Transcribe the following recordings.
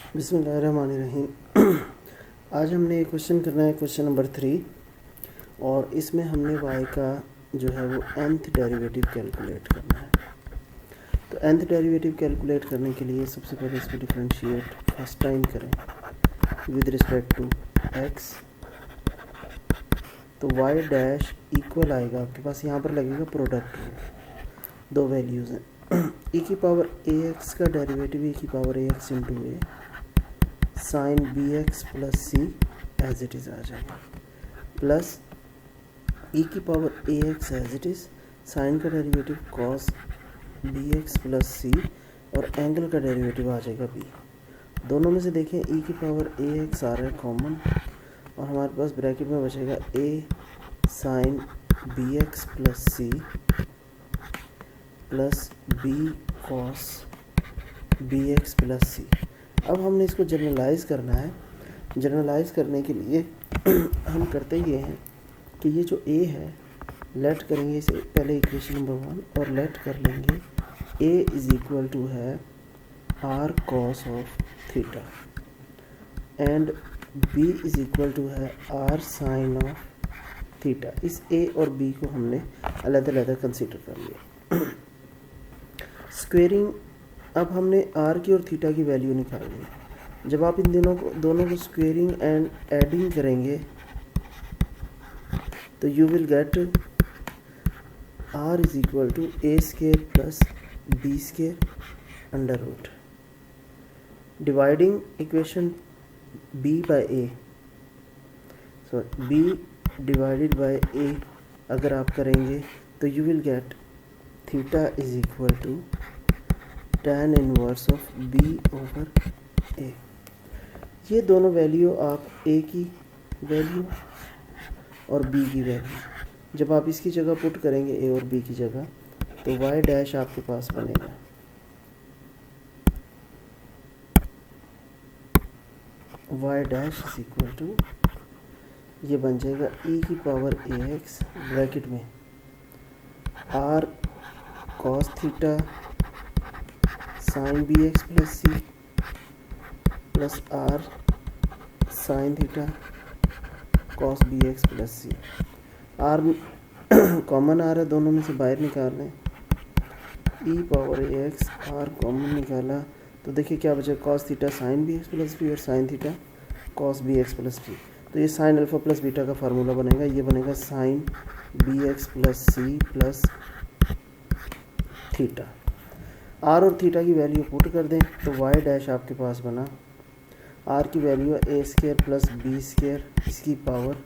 बिस्मिल्लाहिर्रहमानिर्रहीम। आज हमने एक क्वेश्चन करना है, क्वेश्चन नंबर 3, और इसमें हमने y का जो है वो nth डेरिवेटिव कैलकुलेट करना है। तो nth डेरिवेटिव कैलकुलेट करने के लिए सबसे पहले इसको डिफरेंशिएट फर्स्ट टाइम करें विद रिस्पेक्ट टू x। तो y डैश इक्वल आएगा आपके पास, यहाँ पर लगेगा प्रोडक्ट रूल, दो वैल्यूज़ हैं। e की पावर ax का डेरिवेटिव e की power ax into A sine B X plus C as it is आ जाएगा, प्लस ई की power A X as it is, sine का derivative cos B X plus C, और angle का derivative आ जाएगा B. दोनों में से देखें ई की पावर ए एक्स आ रहा है कॉमन, और हमारे पास ब्रैकेट में बचेगा A sine B X plus C plus B cos B X plus C. अब हमने इसको जनरलाइज़ करना है। जनरलाइज़ करने के लिए हम करते ये हैं कि ये जो a है, लेट करेंगे इसे पहले इक्वेशन नंबर 1, और लेट कर लेंगे a इज़ इक्वल टू है r cos of theta and b is equal to है r साइन ऑफ थीटा। इस a और b को हमने अलग-अलग कंसीडर कर लिया। स्क्वेयरिंग, अब हमने r की और थीटा की वैल्यू निकालनी है। जब आप इन दोनों को स्क्वेयरिंग एंड एडिंग करेंगे तो you will get r is equal to A square plus B square under root. Dividing equation b by a, b divided by a अगर आप करेंगे तो you will get theta is equal to tan inverse of b over a। ये दोनों value आप a की value और b की वैल्यू जब आप इसकी जगह पुट करेंगे a और b की जगह, तो y डैश आपके पास बनेगा y dash is equal to, ये बन जाएगा e की पावर ax ब्रैकेट में r cos theta sine B X plus C plus R sine theta cos B X plus C. R common आ रहा है, दोनों में से बाहर निकाल लें, E power A X, R common निकाला तो देखिए क्या बचा, cos theta sine B X plus B और sine theta cos B X plus B. तो ये साइन अल्फा प्लस बीटा का फार्मूला बनेगा, ये बनेगा sine B X plus C plus theta. R और थीटा की वैल्यू पुट कर दें तो वाई डैश आपके पास बना, आर की वैल्यू है A square plus B square, इसकी पावर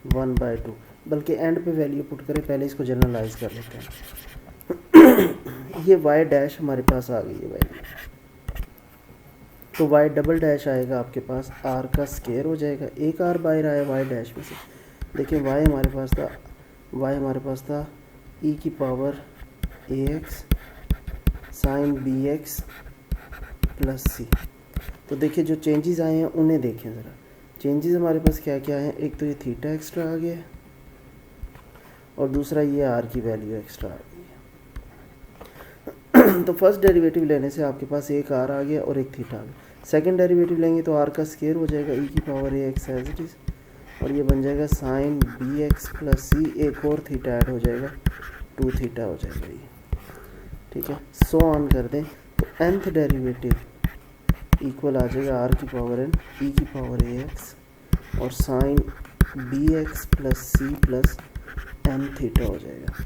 1/2, बल्कि एंड पे वैल्यू पुट करें, पहले इसको जनरलाइज कर लेते हैं। ये वाई डैश हमारे पास आ गई है वैल्यू, तो वाई डबल डैश आएगा आपके पास, आर का स्केयर हो जाएगा, एक आर बाहर आया वाई डैश में से। देखिए वाई हमारे पास था ई की power A X sine B X plus C. तो देखिए जो चेंजेस आए हैं उन्हें देखें ज़रा। चेंजेस हमारे पास क्या क्या हैं, एक तो ये थीटा एक्स्ट्रा आ गया है, और दूसरा ये आर की वैल्यू एक्स्ट्रा आ गई है। तो फर्स्ट डेरिवेटिव लेने से आपके पास एक आर आ गया और एक थीटा आ गया। सेकंड डेरिवेटिव लेंगे तो आर का स्केयर हो जाएगा ई की power A X as it is, और ये बन जाएगा sine B X plus C, एक और थीटा ऐड हो जाएगा, 2 थीटा हो जाएगा ये, ठीक है। सो ऑन कर दें तो nth डेरिवेटिव इक्वल आ जाएगा आर की पावर एन ई की पावर ए एक्स और sine B X plus C plus N theta हो जाएगा।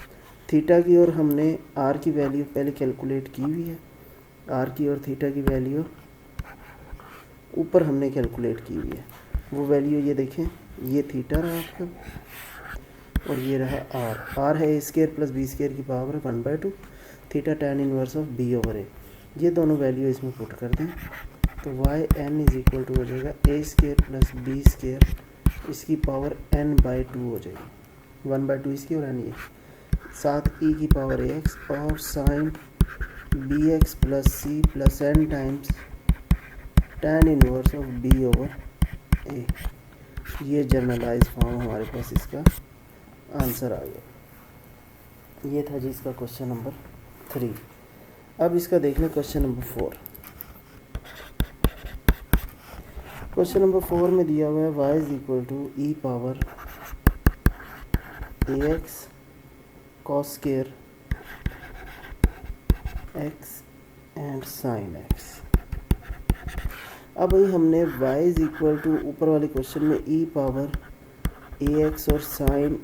थीटा की और हमने आर की वैल्यू पहले कैलकुलेट की हुई है, आर की और थीटा की वैल्यू ऊपर हमने कैलकुलेट की हुई है। वो वैल्यू ये देखें, ये थीटा रहा आपका और ये रहा आर है A square plus B square की power 1/2, theta tan inverse of B over A. ये दोनों वैल्यू इसमें पुट कर दें तो Y N is equal to हो जाएगा A square plus B square, इसकी पावर n/2 हो जाएगी, 1/2 इसकी और n ये, साथ ई की पावर ए एक्स और sine B X plus C plus N times tan inverse of B over A. ये जनरलाइज फॉर्म हमारे पास इसका आंसर आ गया। ये था जी इसका क्वेश्चन नंबर 3। अब इसका देख लें क्वेश्चन नंबर 4। क्वेश्चन नंबर 4 में दिया हुआ है y is equal to E power A X cos square X and sine X. अब वही हमने y इज इक्वल टू ऊपर वाले क्वेश्चन में ई पावर ए एक्स और साइन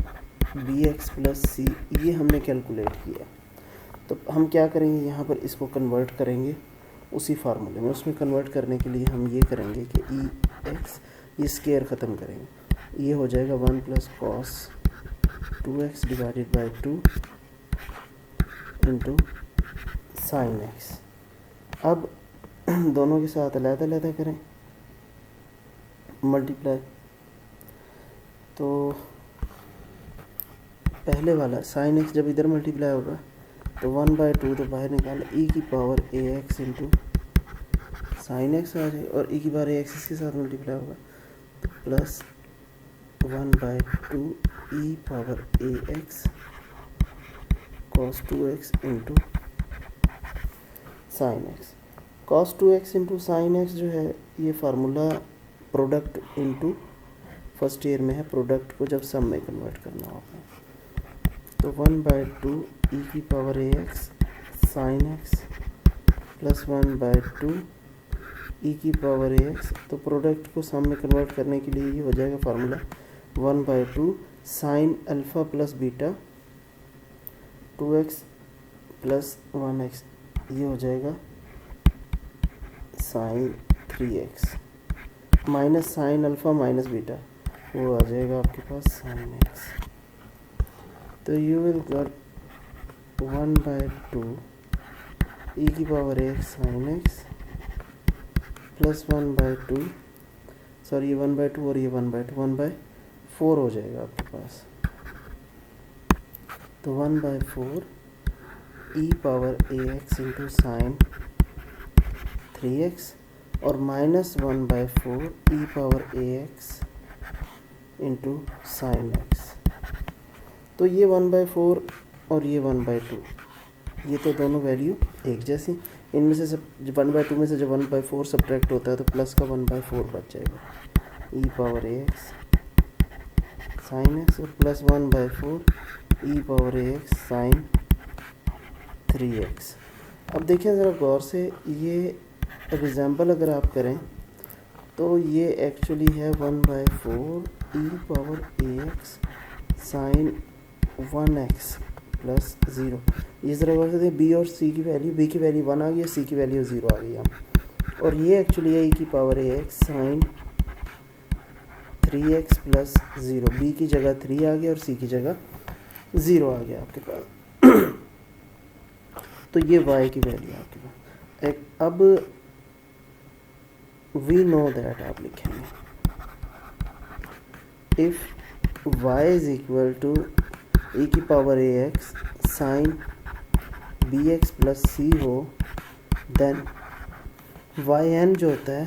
बी एक्स प्लस सी ये हमने कैलकुलेट किया। तो हम क्या करेंगे, यहाँ पर इसको कन्वर्ट करेंगे उसी फार्मूले में। उसमें कन्वर्ट करने के लिए हम ये करेंगे कि ई एक्स ये स्केयर ख़त्म करेंगे, ये हो जाएगा 1 plus cos 2x divided by 2 into sine X. अब दोनों के साथ अलग-अलग करें, मल्टीप्लाई। तो पहले वाला साइन एक्स जब इधर मल्टीप्लाई होगा तो 1/2 तो बाहर निकाल ई की power A x into sine x आ जाए, और ई की पावर ए एक्स इसके साथ मल्टीप्लाई होगा तो plus 1/2 E power A X cos 2x into sine X. Cos 2x into sine X जो है ये formula product into first year में है, प्रोडक्ट को जब सम में कन्वर्ट करना होगा। तो 1/2 ई की power A X sine X plus 1/2 E की पावर ए एक्स। तो प्रोडक्ट को सम में कन्वर्ट करने के लिए ये हो जाएगा formula 1/2 sine alpha plus beta 2x plus 1x, ये हो जाएगा sine 3x minus sine alpha minus beta, वो आ जाएगा आपके पास साइन एक्स। तो यू विल गॉट 1/2 ई की power X sine X plus 1/2, sorry ये 1/2 और ये 1/2 1/4 हो जाएगा आपके पास। तो 1/4 ई power A x into sine 3x और minus 1/4 E power A x into sine X. तो ये 1/4 और ये 1/2 ये तो दोनों वैल्यू एक जैसी, इनमें से सब 1/2 में से जब 1/4 सब्ट्रैक्ट होता है तो प्लस का 1/4 बच जाएगा ई power A X sine x और plus 1/4 E power A X sine 3x। अब देखिए ज़रा गौर से, ये एग्जाम्पल अगर आप करें तो ये एक्चुअली है 1/4 ई power A X sign 1x plus 0। ये ज़रा गौर से बी और सी की वैल्यू, बी की वैल्यू 1 आ गई है, सी की वैल्यू 0 आ गई है, और ये एक्चुअली है ई की power A X sine 3x plus 0। B की जगह 3 आ गया और सी की जगह 0 आ गया आपके पास। तो ये y की वैल्यू है आपके पास। अब वी नो दैट आप लिखेंगे if y is equal to E की power A X sine B X plus C हो, देन वाई एन जो होता है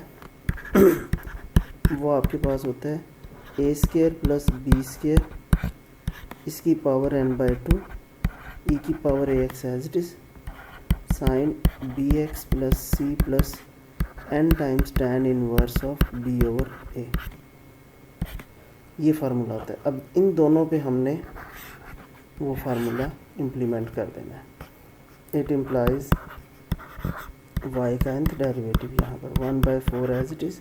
वो आपके पास होता है A square plus B square इसकी पावर n/2 ई की power A X as it is sine B X plus C plus n times tan inverse of b over a। ये फार्मूला होता है। अब इन दोनों पे हमने वो फार्मूला इम्प्लीमेंट कर देना है। इट इम्प्लाइज y का nth डेरिवेटिव यहाँ पर 1/4 एज इट इज़।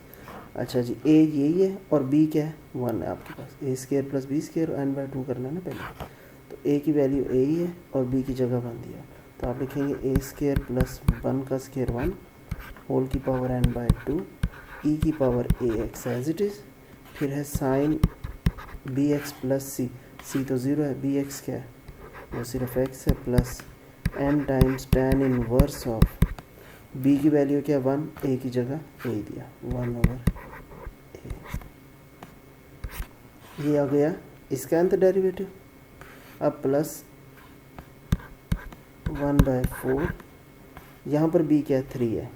अच्छा जी, a यही है और b क्या है, 1 है आपके पास। a square plus b square n/2 करना है ना पहले, तो a की वैल्यू a ही है और b की जगह 1 दिया, तो आप लिखेंगे a स्केयर प्लस 1 का स्केयर 1 होल की पावर n/2 ई की power A X as it is. फिर है sine B X plus C, C तो 0 है, बी एक्स क्या है वो सिर्फ x है, plus n times tan inverse of b की वैल्यू क्या 1, a की जगह a ही दिया 1 ओवर a। ये आ गया इसका nth डेरिवेटिव। अब प्लस 1/4 यहाँ पर b क्या 3 है,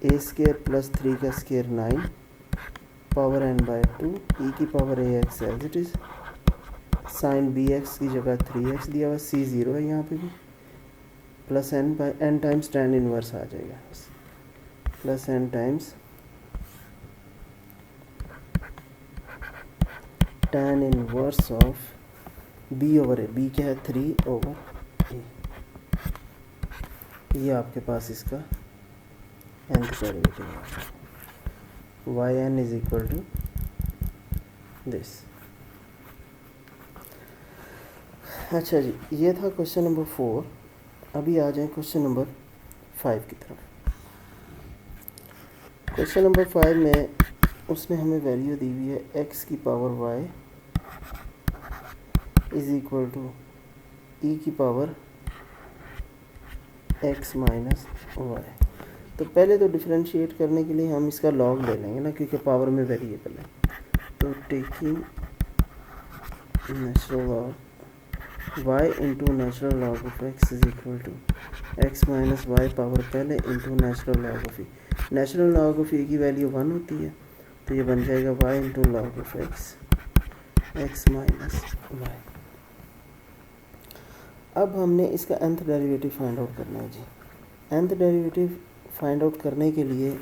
a स्केयर प्लस 3 का स्केयर 9 पावर n/2 ई की power A X as it is sine B X की जगह 3x दिया हुआ, c 0 है यहाँ पे भी, plus n times tan inverse आ जाएगा, plus n times tan inverse of B over A, B क्या है 3 ओवर ए, ये आपके पास इसका nth डेरिवेटिव है, Y N is equal to this. अच्छा जी, ये था क्वेश्चन नंबर 4। अभी आ जाए क्वेश्चन नंबर 5 की तरफ। क्वेश्चन नंबर 5 में उसने हमें वैल्यू दी हुई है x की power y is equal to e की पावर x माइनस वाई। तो पहले तो डिफरेंशिएट करने के लिए हम इसका लॉग ले लेंगे ना, क्योंकि पावर में वेरिएबल है। तो taking natural log y into natural log of x is equal to x minus Y power पहले into natural log of e। Natural log of e की वैल्यू 1 होती है, तो ये बन जाएगा y into log of x minus Y. अब हमने इसका nth डेरिवेटिव फाइंड आउट करना है जी। nth डेरिवेटिव फाइंड आउट करने के लिए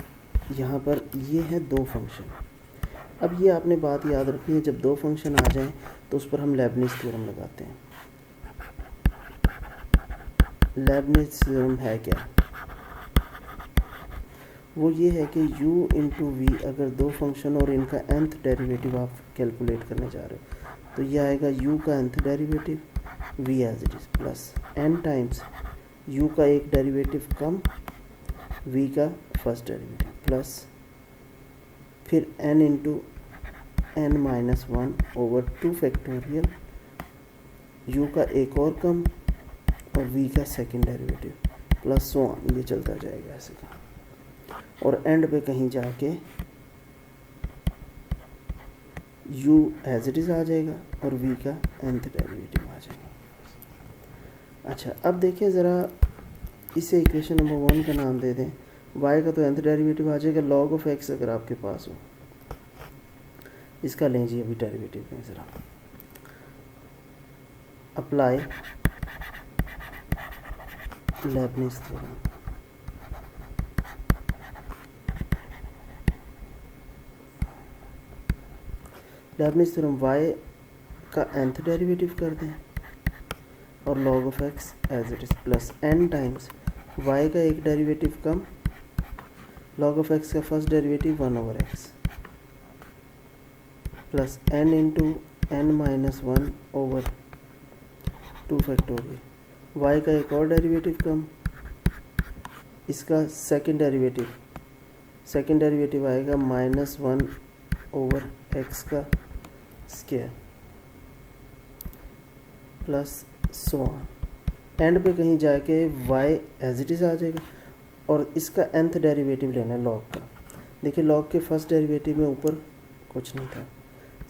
यहाँ पर ये है 2 फंक्शन। अब ये आपने बात याद रखनी है, जब 2 फंक्शन आ जाएं तो उस पर हम लेबनिज़ थ्योरम लगाते हैं। लेबनिज़ थ्योरम है क्या? वो ये है कि u इंटू वी, अगर 2 फंक्शन और इनका nth डेरिवेटिव आप कैलकुलेट करने जा रहे हो तो ये आएगा u का nth derivative v as it is plus n times u का एक डेरिवेटिव कम v का फर्स्ट डेरिवेटिव प्लस फिर n into n minus 1 over 2 factorial u का एक और कम और v का second derivative plus so on, ये चलता जाएगा ऐसे का। और एंड पे कहीं जाके u एज इट इज़ आ जाएगा और v का nth डेरिवेटिव आ जाएगा। अच्छा, अब देखिए ज़रा, इसे इक्वेशन नंबर 1 का नाम दे दें। y का तो nth डेरिवेटिव आ जाएगा log ऑफ x, अगर आपके पास हो। इसका लें जी, अभी डेरिवेटिव में ज़रा apply Leibniz theorem. Leibniz theorem y का nth डेरिवेटिव कर दें और log of x as it is plus n times y का एक डेरिवेटिव कम, log ऑफ x का first derivative 1 over x plus n into n minus 1 over 2 factorial, y का एक और डेरिवेटिव कम, इसका सेकंड डेरिवेटिव आएगा माइनस 1 ओवर x का square plus so on. End पे कहीं जाके y एज इट इज़ आ जाएगा और इसका nth डेरिवेटिव लेना है log का। देखिए log के फर्स्ट डेरिवेटिव में ऊपर कुछ नहीं था,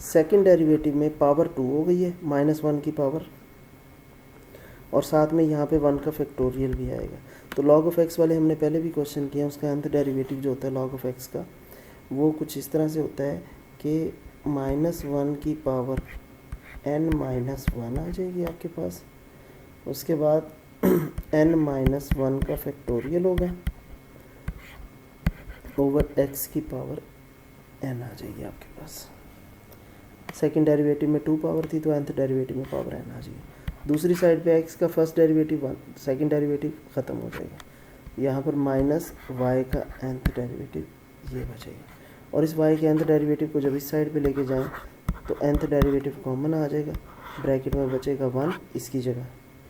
सेकंड डेरिवेटिव में पावर 2 हो गई है माइनस 1 की पावर, और साथ में यहाँ पे 1 का फैक्टोरियल भी आएगा। तो log ऑफ x वाले हमने पहले भी क्वेश्चन किया, उसका nth डेरिवेटिव जो होता है log ऑफ x का, वो कुछ इस तरह से होता है कि माइनस 1 की पावर n माइनस 1 आ जाएगी आपके पास, उसके बाद n माइनस 1 का फैक्टोरियल होगा ओवर x की पावर n आ जाएगी आपके पास। सेकंड डेरिवेटिव में 2 पावर थी तो nth डेरिवेटिव में पावर n आ जाएगी। दूसरी साइड पे x का फर्स्ट डेरिवेटिव 1, सेकंड डेरिवेटिव ख़त्म हो जाएगा। यहाँ पर माइनस y का nth डेरिवेटिव ये बचेगा, और इस y के nth डेरिवेटिव को जब इस साइड पे लेके जाएं तो nth डेरिवेटिव कॉमन आ जाएगा, ब्रैकेट में बचेगा 1 इसकी जगह,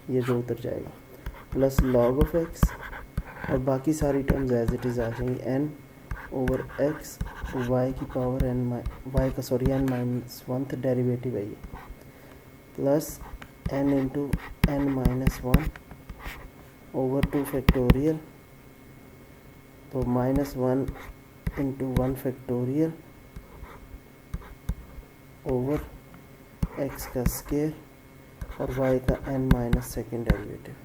ये जो उतर जाएगा, प्लस log ऑफ x, और बाकी सारी टर्म्स एज इट इज़ आ जाएंगी n ओवर x, y की power n minus 1th derivative है ये, plus n into n minus 1 over 2 factorial, तो minus 1 into 1 factorial over x का स्क्वायर और y का n minus second derivative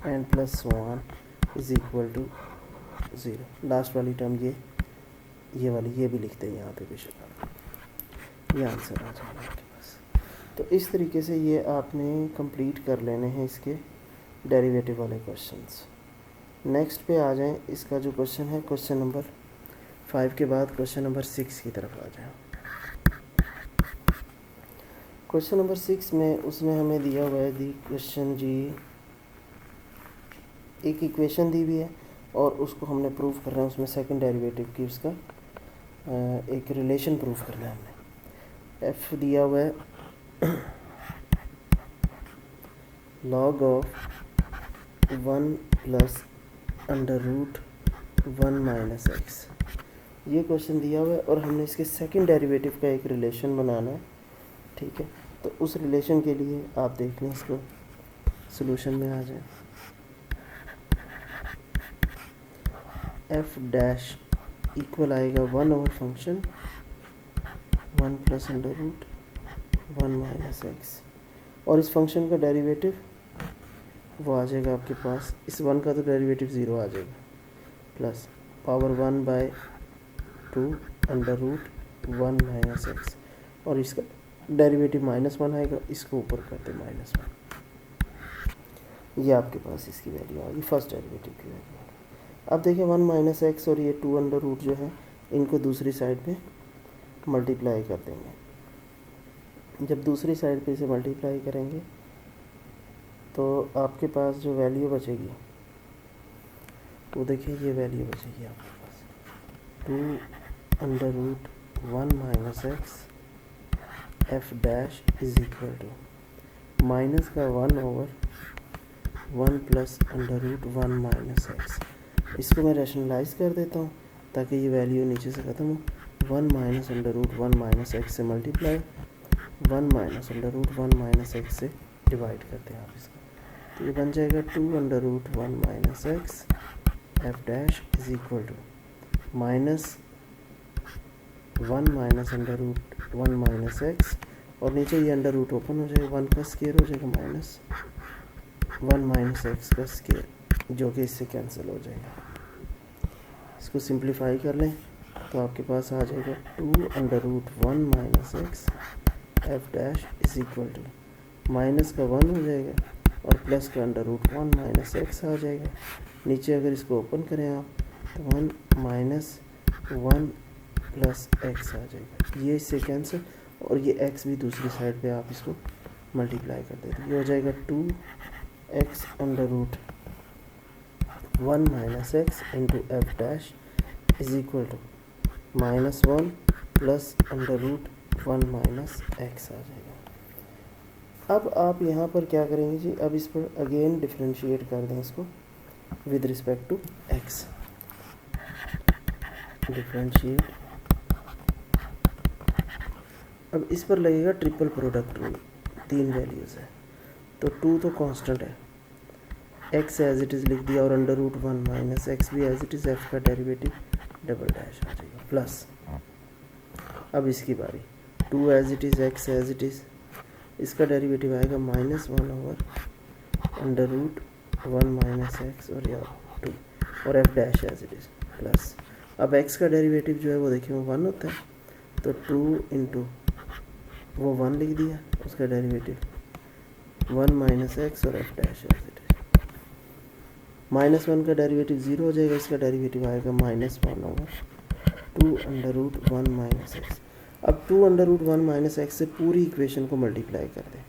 n plus so on is equal to 0। Last वाली term ये वाली ये भी लिखते हैं यहाँ पे बेशक, ये आंसर आ जाएगा आपके पास। तो इस तरीके से ये आपने कंप्लीट कर लेने हैं इसके डेरिवेटिव वाले क्वेश्चंस। नेक्स्ट पे आ जाएं, इसका जो क्वेश्चन है क्वेश्चन नंबर 5 के बाद क्वेश्चन नंबर 6 की तरफ आ जाए। क्वेश्चन नंबर 6 में उसमें हमें दिया हुआ है दी क्वेश्चन जी, एक इक्वेशन दी हुई है और उसको हमने प्रूव करना है, उसमें सेकंड डेरिवेटिव की उसका एक रिलेशन प्रूव करना है हमने। एफ दिया हुआ है log of 1 plus under root 1 minus X, ये क्वेश्चन दिया हुआ है और हमने इसके सेकंड डेरिवेटिव का एक रिलेशन बनाना है। ठीक है, तो उस रिलेशन के लिए आप देख लें, इसको सॉल्यूशन में आ जाए। एफ डैश इक्वल आएगा 1 over function 1 plus under root 1 minus x, और इस फंक्शन का डेरिवेटिव वो आ जाएगा आपके पास, इस 1 का तो डेरिवेटिव 0 आ जाएगा, plus power 1 by 2 under root 1 minus x, और इसका डेरिवेटिव -1 आएगा, इसको ऊपर करते -1, ये आपके पास इसकी वैल्यू आ गई, फर्स्ट डेरिवेटिव की वैल्यू। अब देखिए 1 माइनस एक्स और ये 2 अंडर रूट जो है, इनको दूसरी साइड पे मल्टीप्लाई कर देंगे। जब दूसरी साइड पे इसे मल्टीप्लाई करेंगे तो आपके पास जो वैल्यू बचेगी वो देखिए, ये वैल्यू बचेगी आपके पास 2 under root 1 minus x F dash is equal to minus का 1 over 1 plus under root 1 minus x. इसको मैं रैशनलाइज कर देता हूँ ताकि ये वैल्यू नीचे से ख़त्म हो। 1 minus under root 1 minus X से multiply 1 minus under root 1 minus X से डिवाइड करते हैं आप इसको, तो ये बन जाएगा 2 under root 1 minus x F dash is equal to minus 1 minus under root 1 minus x, और नीचे ये अंडर रूट ओपन हो जाएगा, 1 का स्केयर हो जाएगा माइनस 1 माइनस एक्स का स्केयर, जो कि इससे कैंसिल हो जाएगा। इसको सिंप्लीफाई कर लें तो आपके पास आ जाएगा 2 under root 1 minus x F dash is equal to minus का 1 हो जाएगा और प्लस का अंडर रूट 1 माइनस एक्स आ जाएगा। नीचे अगर इसको ओपन करें आप तो 1 माइनस 1 प्लस एक्स आ जाएगा, ये इससे कैंसिल, और ये एक्स भी दूसरी साइड पे आप इसको मल्टीप्लाई कर देते, ये हो जाएगा 2x under root 1 minus X into F dash is equal to -1 plus under root 1 minus x आ जाएगा। अब आप यहाँ पर क्या करेंगे जी, अब इस पर अगेन डिफरेंशिएट कर दें इसको with respect to x, differentiate. अब इस पर लगेगा ट्रिपल प्रोडक्ट रूल, 3 वैल्यूज़ है तो 2 तो कांस्टेंट है, एक्स एज इट इज़ लिख दिया, और अंडर रूट 1 माइनस एक्स भी एज इट इज़, एफ का डेरिवेटिव डबल डैश आ जाएगा, प्लस अब इसकी बारी 2 as it is, x as it is, इसका डेरिवेटिव आएगा -1 over under root 1 minus x और या 2, और f dash as it is, plus अब एक्स का डेरिवेटिव जो है वो देखिए वो 1 होता है, तो 2 इंटू वो 1 लिख दिया, उसका डेरिवेटिव 1 माइनस एक्स और f dash as it is, -1 का डेरिवेटिव 0 हो जाएगा, इसका डेरिवेटिव आएगा -1 over 2 under root 1 minus x. अब 2 अंडर रूट 1 माइनस एक्स से पूरी इक्वेशन को मल्टीप्लाई कर दें,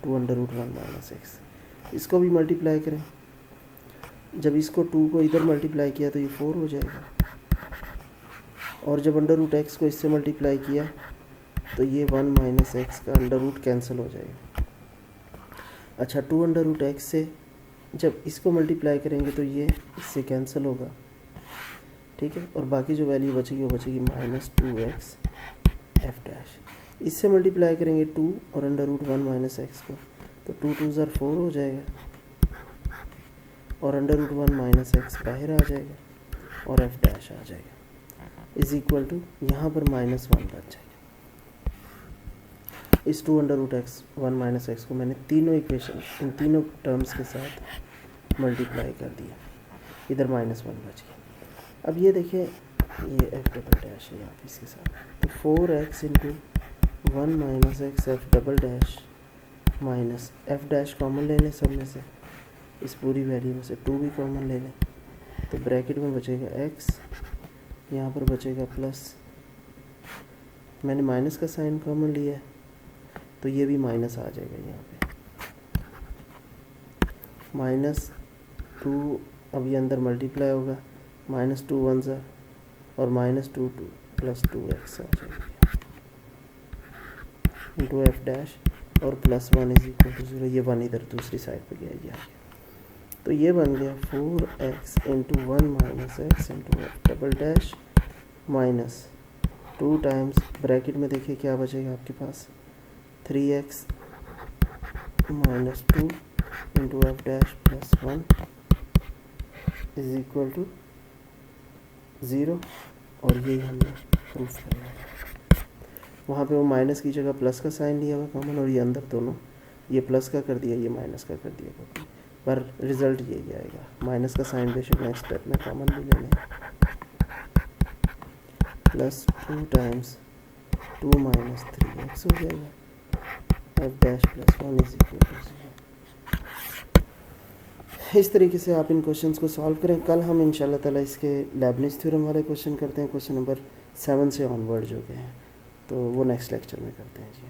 2 अंडर रूट 1 माइनस एक्स, इसको भी मल्टीप्लाई करें, जब इसको 2 को इधर मल्टीप्लाई किया तो ये 4 हो जाएगा, और जब अंडर रूट एक्स को इससे मल्टीप्लाई किया तो ये 1 माइनस एक्स का अंडर रूट कैंसिल हो जाएगा। अच्छा, 2 अंडर रूट एक्स से जब इसको मल्टीप्लाई करेंगे तो ये इससे कैंसिल होगा, ठीक है, और बाकी जो वैल्यू बचेगी वो बचेगी -2x एफ डैश। इससे मल्टीप्लाई करेंगे 2 और अंडर रूट 1 माइनस एक्स को, तो 2 2 ज़र 4 हो जाएगा, और अंडर रूट 1 माइनस एक्स बाहर आ जाएगा और एफ डैश आ जाएगा, इज इक्वल टू यहाँ पर -1 बच जाएगा। इस 2 under root x 1 minus x को मैंने तीनों इक्वेशन इन तीनों टर्म्स के साथ मल्टीप्लाई कर दिया, इधर -1 बच गया। अब ये देखिए, ये एफ डबल डैश है यहाँ पे इसके साथ, तो 4x into 1 minus x F double dash minus F dash common ले लें सब में से, इस पूरी वैल्यू में से 2 भी कॉमन ले लें, तो ब्रैकेट में बचेगा x यहाँ पर बचेगा प्लस, मैंने माइनस का साइन कॉमन लिया है तो ये भी माइनस आ जाएगा यहाँ पे, -2, अब ये अंदर मल्टीप्लाई होगा, -2 1 ज़ा और -2 2 +2x आ जाएगी इंटू एफ डैश और +1 = 0, ये 1 इधर दूसरी साइड पे गया, ये आ गया। तो ये बन गया 4x × 1 - x × F double dash -2 times, bracket में देखिए क्या बचेगा आपके पास, 3x - 2 × एफ डैश +1 = 0, और यही हमने प्रूफ करना है। वहाँ पे वो माइनस की जगह प्लस का साइन लिया हुआ कॉमन, और ये अंदर दोनों, ये प्लस का कर दिया, ये माइनस का कर दिया कॉमन, पर रिजल्ट यही आएगा। माइनस का साइन बेशक नेक्स्ट स्टेप में कॉमन भी लेना है, +2 टाइम्स 2 - 3x हो जाएगा, एफ डैश +1 = 0। इस तरीके से आप इन क्वेश्चंस को सॉल्व करें। कल हम इंशाल्लाह ताला इसके लेबनिज़ थ्योरम वाले क्वेश्चन करते हैं, क्वेश्चन नंबर 7 से ऑनवर्ड जो के हैं, तो वो नेक्स्ट लेक्चर में करते हैं जी।